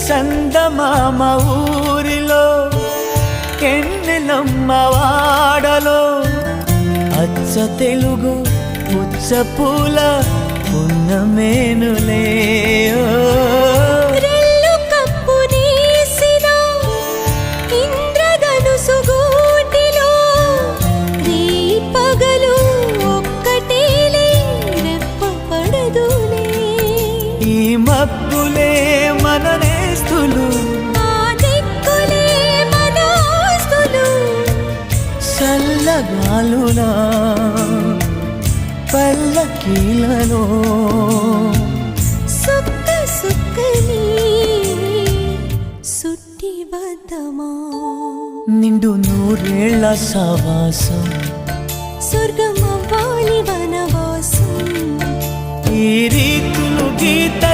సందమామ ఊరిలో ఎన్నెలమ్మ వాడలో అచ్చ తెలుగు పుచ్చ పూల పున్నమేనులే మబ్బులే మన నేస్తులు చల్లగాలునా పల్లకీలలో సుక్క సుక్కని సుట్టి బద్దమా నిండు నూరేళ్ల సావాసం స్వర్గమవ్వాలి వనవాసం ఈ రీతులు గీత